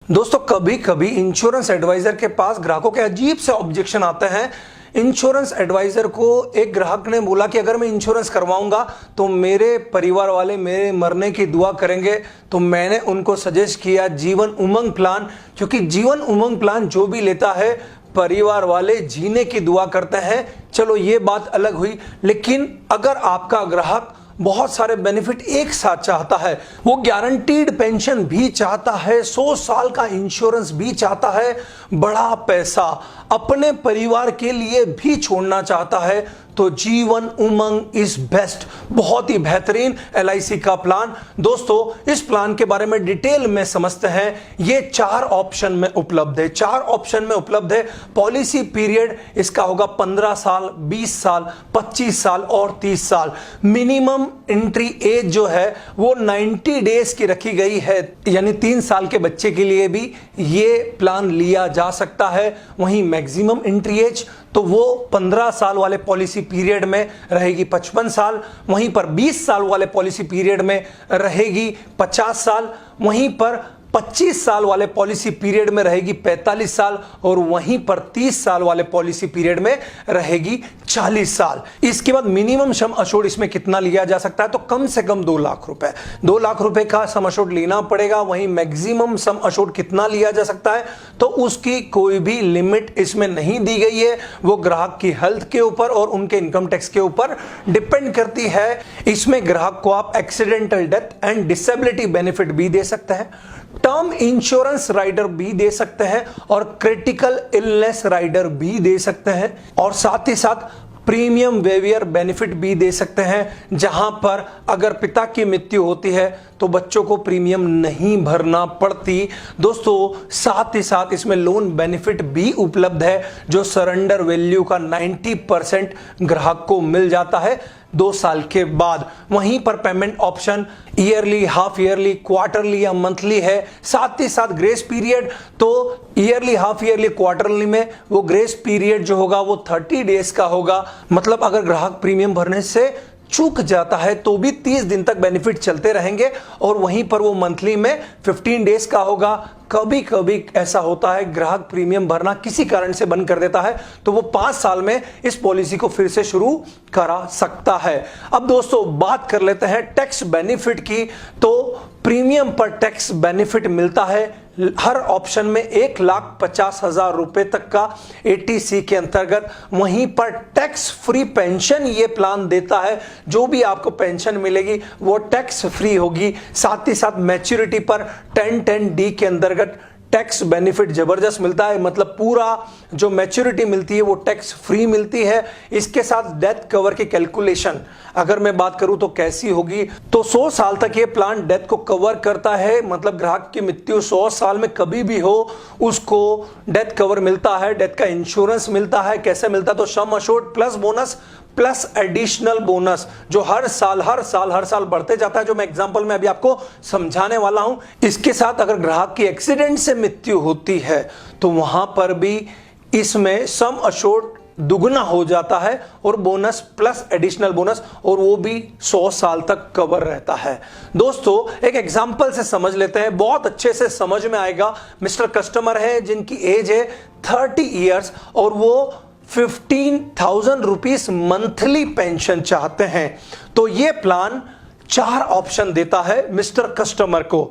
दोस्तों कभी कभी इंश्योरेंस एडवाइजर के पास ग्राहकों के अजीब से ऑब्जेक्शन आते हैं। इंश्योरेंस एडवाइजर को एक ग्राहक ने बोला कि अगर मैं इंश्योरेंस करवाऊंगा तो मेरे परिवार वाले मेरे मरने की दुआ करेंगे। तो मैंने उनको सजेस्ट किया जीवन उमंग प्लान, क्योंकि जीवन उमंग प्लान जो भी लेता है परिवार वाले जीने की दुआ करते हैं। चलो ये बात अलग हुई, लेकिन अगर आपका ग्राहक बहुत सारे बेनिफिट एक साथ चाहता है, वो गारंटीड पेंशन भी चाहता है, 100 साल का इंश्योरेंस भी चाहता है, बड़ा पैसा अपने परिवार के लिए भी छोड़ना चाहता है, तो जीवन उमंग इज बेस्ट। बहुत ही बेहतरीन LIC का प्लान। दोस्तों इस प्लान के बारे में डिटेल में समझते हैं। ये 4 ऑप्शन में उपलब्ध है। 4 ऑप्शन में उपलब्ध है। पॉलिसी पीरियड इसका होगा 15 साल, 20 साल, 25 साल और 30 साल। मिनिमम एंट्री एज जो है वो 90 डेज की रखी गई है, यानी 3 साल के बच्चे के लिए भी ये प्लान लिया जा सकता है। वहीं मैक्सिमम एंट्री एज तो वो 15 साल वाले पॉलिसी पीरियड में रहेगी 55 साल, वहीं पर 20 साल वाले पॉलिसी पीरियड में रहेगी 50 साल, वहीं पर 25 साल वाले पॉलिसी पीरियड में रहेगी 45 साल और वहीं पर 30 साल वाले पॉलिसी पीरियड में रहेगी 40 साल। इसके बाद मिनिमम सम अश्योर्ड इसमें कितना लिया जा सकता है, तो कम से कम 2 लाख रुपए, 2 लाख रुपए का सम अश्योर्ड लेना पड़ेगा। वहीं मैक्सिमम सम अश्योर्ड कितना लिया जा सकता है, तो उसकी कोई भी लिमिट इसमें नहीं दी गई है। वो ग्राहक की हेल्थ के ऊपर और उनके इनकम टैक्स के ऊपर डिपेंड करती है। इसमें ग्राहक को आप accidental death and disability benefit भी दे सकते हैं, टर्म इंश्योरेंस राइडर भी दे सकते हैं और क्रिटिकल इलनेस राइडर भी दे सकते हैं, और साथ ही साथ प्रीमियम वेवियर बेनिफिट भी दे सकते हैं, जहां पर अगर पिता की मृत्यु होती है तो बच्चों को प्रीमियम नहीं भरना पड़ती। दोस्तों साथ ही साथ इसमें लोन बेनिफिट भी उपलब्ध है, जो सरेंडर वैल्यू का 90% ग्राहक को मिल जाता है 2 साल के बाद। वहीं पर payment option yearly, half yearly, quarterly या मंथली है। साथ ही साथ ग्रेस पीरियड, तो ईयरली, हाफ ईयरली, क्वार्टरली में वो ग्रेस पीरियड जो होगा वो 30 डेज का होगा। मतलब अगर ग्राहक प्रीमियम भरने से चूक जाता है तो भी 30 दिन तक बेनिफिट चलते रहेंगे, और वहीं पर वो मंथली में 15 डेज का होगा। कभी कभी ऐसा होता है ग्राहक प्रीमियम भरना किसी कारण से बंद कर देता है, तो वो 5 साल में इस पॉलिसी को फिर से शुरू करा सकता है। अब दोस्तों बात कर लेते हैं टैक्स बेनिफिट की। तो प्रीमियम पर टैक्स बेनिफिट मिलता है हर ऑप्शन में 1,50,000 रुपए तक का ATC के अंतर्गत। वहीं पर टैक्स फ्री पेंशन ये प्लान देता है, जो भी आपको पेंशन मिलेगी वो टैक्स फ्री होगी। साथ ही साथ मैच्योरिटी पर 1010D के अंतर्गत टैक्स बेनिफिट जबरदस्त मिलता है, मतलब पूरा जो मैच्योरिटी मिलती है वो टैक्स फ्री मिलती है। इसके साथ डेथ कवर की कैलकुलेशन अगर मैं बात करूं तो कैसी होगी, तो 100 साल तक ये प्लान डेथ को कवर करता है। मतलब ग्राहक की मृत्यु 100 साल में कभी भी हो उसको डेथ कवर मिलता है, डेथ का इंश्योरेंस मिलता है। कैसे मिलता है, तो sum assured plus bonus plus additional bonus, जो हर साल बढ़ते जाता है, जो मैं एग्जांपल में अभी आपको समझाने वाला हूं। इसके साथ अगर ग्राहक की एक्सीडेंट से मृत्यु होती है तो वहां पर भी इसमें सम अश्योर्ड दुगना हो जाता है और बोनस प्लस एडिशनल बोनस, और वो भी 100 साल तक कवर रहता है। दोस्तों एक एग्जांपल से समझ लेते हैं, बहुत अच्छे से समझ में आएगा। मिस्टर कस्टमर है जिनकी एज है 30 ईयर्स और वो 15,000 रुपीस मंथली पेंशन चाहते हैं, तो ये प्लान 4 ऑप्शन देता है मिस्टर कस्टमर को।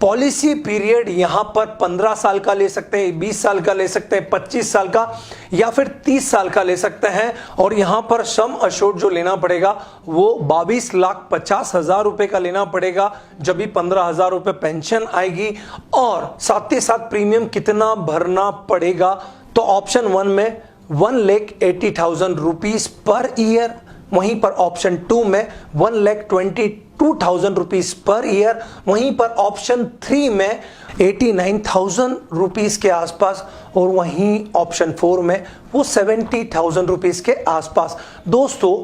पॉलिसी पीरियड यहां पर 15 साल का ले सकते हैं, 20 साल का ले सकते हैं, 25 साल का या फिर 30 साल का ले सकते हैं। और यहां पर सम अश्योर्ड जो लेना पड़ेगा वो 22,50,000 रुपए का लेना पड़ेगा, जब भी 15,000 रुपए पेंशन आएगी। और साथ ही साथ प्रीमियम कितना भरना पड़ेगा, तो ऑप्शन 1 में 1,80,000 रुपीस पर ईयर, वहीं पर ऑप्शन 2 में 1,22,000 रुपीस पर ईयर, वहीं पर ऑप्शन 3 में 89,000 रुपीस के आसपास, और वहीं ऑप्शन 4 में वो 70,000 रुपीस के आसपास। दोस्तों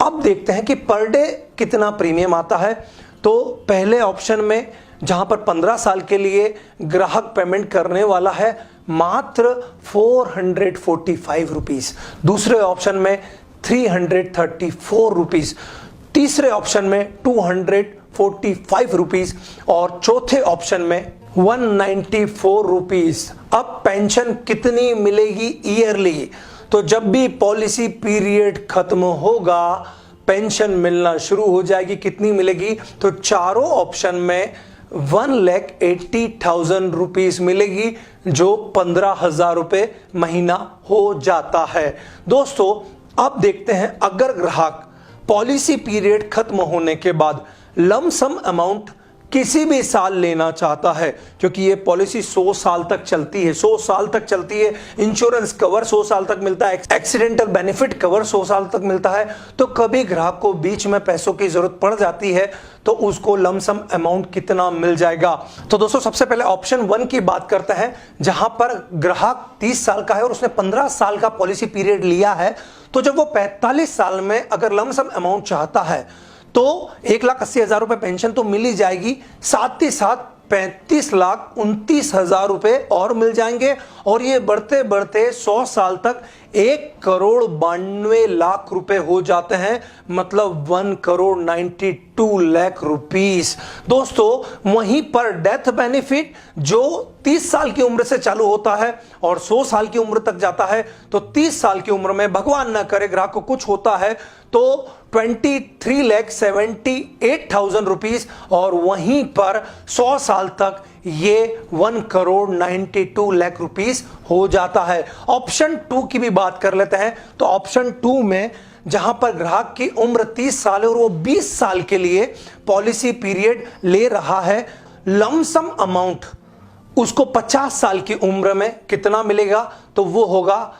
अब देखते हैं कि पर डे कितना प्रीमियम आता है। तो पहले ऑप्शन में जहां पर 15 साल के लिए ग्राहक पेमेंट करने वाला है मात्र 445 रुपीस, दूसरे ऑप्शन में 334 रुपीस, तीसरे ऑप्शन में 245 रुपीस और चौथे ऑप्शन में 194 रुपीज। अब पेंशन कितनी मिलेगी ईयरली? तो जब भी पॉलिसी पीरियड खत्म होगा पेंशन मिलना शुरू हो जाएगी। कितनी मिलेगी? तो चारों ऑप्शन में 1,80,000 रुपीज मिलेगी, जो 15,000 रुपए महीना हो जाता है। दोस्तों अब देखते हैं, अगर ग्राहक पॉलिसी पीरियड खत्म होने के बाद लमसम अमाउंट किसी भी साल लेना चाहता है, क्योंकि ये पॉलिसी 100 साल तक चलती है, 100 साल तक चलती है, इंश्योरेंस कवर 100 साल तक मिलता है, एक्सीडेंटल बेनिफिट कवर 100 साल तक मिलता है, तो कभी ग्राहक को बीच में पैसों की जरूरत पड़ जाती है तो उसको लमसम अमाउंट कितना मिल जाएगा। तो दोस्तों सबसे पहले ऑप्शन 1 की बात करते हैं, जहां पर ग्राहक 30 साल का है और उसने 15 साल का पॉलिसी पीरियड लिया है। तो जब वो 45 साल में अगर लमसम अमाउंट चाहता है तो 1,80,000 रुपए पेंशन तो मिल ही जाएगी, साथ ही साथ 35,29,000 रुपए और मिल जाएंगे, और ये बढ़ते बढ़ते 100 साल तक 1,92,00,000 रुपए हो जाते हैं, मतलब 1,92,00,000 रुपीस। दोस्तों वहीं पर डेथ बेनिफिट जो 30 साल की उम्र से चालू होता है और 100 साल की उम्र तक जाता है, तो 30 साल की उम्र में भगवान ना करे ग्राहक को कुछ होता है तो 23,78,000 रुपीस, और वहीं पर 100 साल तक ये 1,92,00,000 रुपीस हो जाता है। ऑप्शन 2 की भी बात कर लेते हैं। तो ऑप्शन 2 में जहां पर ग्राहक की उम्र 30 साल है और वो 20 साल के लिए पॉलिसी पीरियड ले रहा है, लमसम अमाउंट उसको 50 साल की उम्र में कितना मिलेगा? तो वो होगा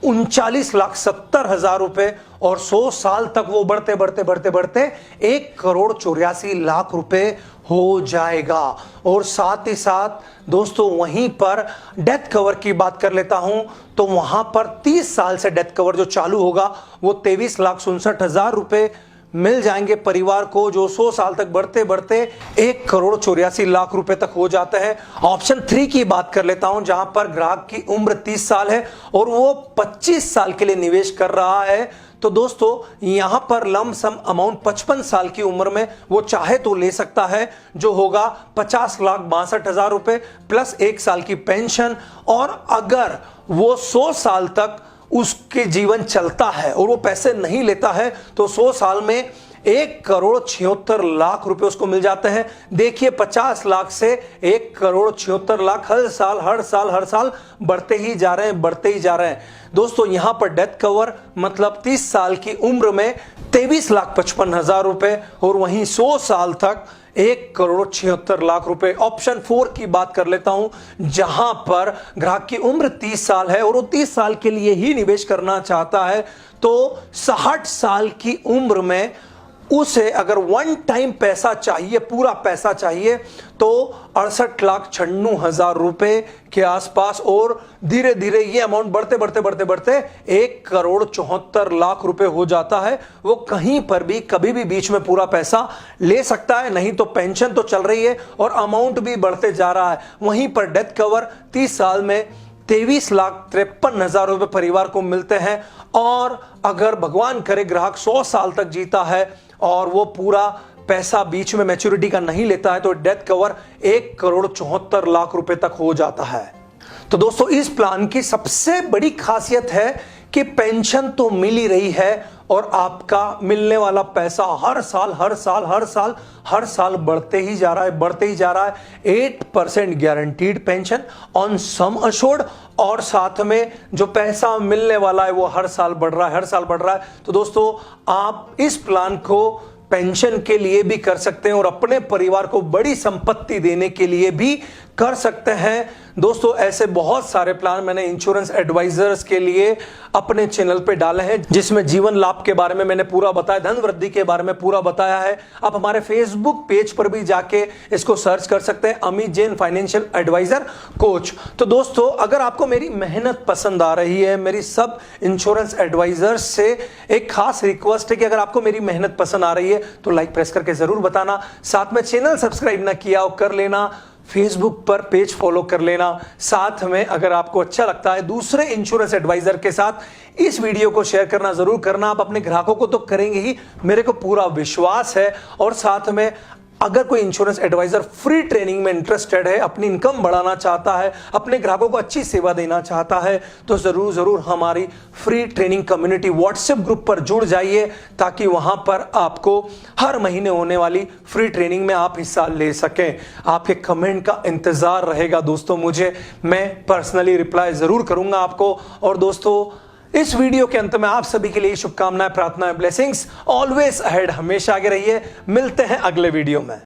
39,70,000 रुपए, और 100 साल तक वो बढ़ते बढ़ते बढ़ते बढ़ते 1,84,00,000 रुपए हो जाएगा। और साथ ही साथ दोस्तों वहीं पर डेथ कवर की बात कर लेता हूं, तो वहां पर 30 साल से डेथ कवर जो चालू होगा वो 23,67,000 रुपए मिल जाएंगे परिवार को, जो 100 साल तक बढ़ते बढ़ते 1,84,00,000 रुपए तक हो जाते हैं। ऑप्शन 3 की बात कर लेता हूं, जहां पर ग्राहक की उम्र 30 साल है और वो 25 साल के लिए निवेश कर रहा है। तो दोस्तों यहां पर लमसम अमाउंट 55 साल की उम्र में वो चाहे तो ले सकता है, जो होगा 50,62,000 रुपए प्लस 1 साल की पेंशन। और अगर वो 100 साल तक उसके जीवन चलता है और वो पैसे नहीं लेता है, तो 100 साल में 1,76,00,000 रुपए उसको मिल जाते हैं। देखिए 50 लाख से 1,76,00,000 हर साल बढ़ते ही जा रहे हैं, बढ़ते ही जा रहे हैं। दोस्तों यहां पर डेथ कवर मतलब 30 साल की उम्र में 23,55,000 रुपए, और वहीं 100 साल तक 1,76,00,000 रुपए। ऑप्शन 4 की बात कर लेता हूं, जहां पर ग्राहक की उम्र 30 साल है और वो 30 साल के लिए ही निवेश करना चाहता है, तो 60 साल की उम्र में उसे अगर वन टाइम पैसा चाहिए, पूरा पैसा चाहिए, तो 68,96,000 रुपए के आसपास, और धीरे धीरे ये अमाउंट बढ़ते बढ़ते बढ़ते बढ़ते 1,74,00,000 रुपए हो जाता है। वो कहीं पर भी कभी भी बीच में पूरा पैसा ले सकता है, नहीं तो पेंशन तो चल रही है और अमाउंट भी बढ़ते जा रहा है। वहीं पर डेथ कवर 30 साल में 23,53,000 रुपए परिवार को मिलते हैं, और अगर भगवान करे ग्राहक 100 साल तक जीता है और वो पूरा पैसा बीच में मैच्योरिटी का नहीं लेता है, तो डेथ कवर 1,74,00,000 रुपए तक हो जाता है। तो दोस्तों इस प्लान की सबसे बड़ी खासियत है कि पेंशन तो मिल ही रही है और आपका मिलने वाला पैसा हर साल बढ़ते ही जा रहा है, बढ़ते ही जा रहा है। 8% guaranteed pension on sum assured, और साथ में जो पैसा मिलने वाला है वो हर साल बढ़ रहा है, हर साल बढ़ रहा है। तो दोस्तों आप इस प्लान को पेंशन के लिए भी कर सकते हैं और अपने परिवार को बड़ी संपत्ति देने के लिए भी कर सकते हैं। दोस्तों ऐसे बहुत सारे प्लान मैंने इंश्योरेंस एडवाइजर्स के लिए अपने चैनल पे डाले हैं, जिसमें जीवन लाभ के बारे में मैंने पूरा बताया, धन वृद्धि के बारे में पूरा बताया है। आप हमारे फेसबुक पेज पर भी जाके इसको सर्च कर सकते हैं, Amit Jain financial advisor coach. तो दोस्तों अगर आपको मेरी मेहनत पसंद आ रही है, मेरी सब इंश्योरेंस एडवाइजर्स से एक खास रिक्वेस्ट है कि अगर आपको मेरी मेहनत पसंद आ रही है तो लाइक प्रेस करके जरूर बताना, साथ में चैनल सब्सक्राइब ना किया हो कर लेना, फेसबुक पर पेज फॉलो कर लेना, साथ में अगर आपको अच्छा लगता है दूसरे इंश्योरेंस एडवाइजर के साथ इस वीडियो को शेयर करना जरूर करना। आप अपने ग्राहकों को तो करेंगे ही, मेरे को पूरा विश्वास है, और साथ में अगर कोई इंश्योरेंस एडवाइजर फ्री ट्रेनिंग में इंटरेस्टेड है, अपनी इनकम बढ़ाना चाहता है, अपने ग्राहकों को अच्छी सेवा देना चाहता है, तो जरूर जरूर हमारी free training community WhatsApp group पर जुड़ जाइए, ताकि वहां पर आपको हर महीने होने वाली फ्री ट्रेनिंग में आप हिस्सा ले सकें। आपके कमेंट का इंतजार रहेगा दोस्तों, मैं पर्सनली रिप्लाई जरूर करूंगा आपको। और दोस्तों, इस वीडियो के अंत में आप सभी के लिए शुभकामनाएं, प्रार्थनाएं, ब्लेसिंग्स। ऑलवेज अहेड, हमेशा आगे रहिए। मिलते हैं अगले वीडियो में।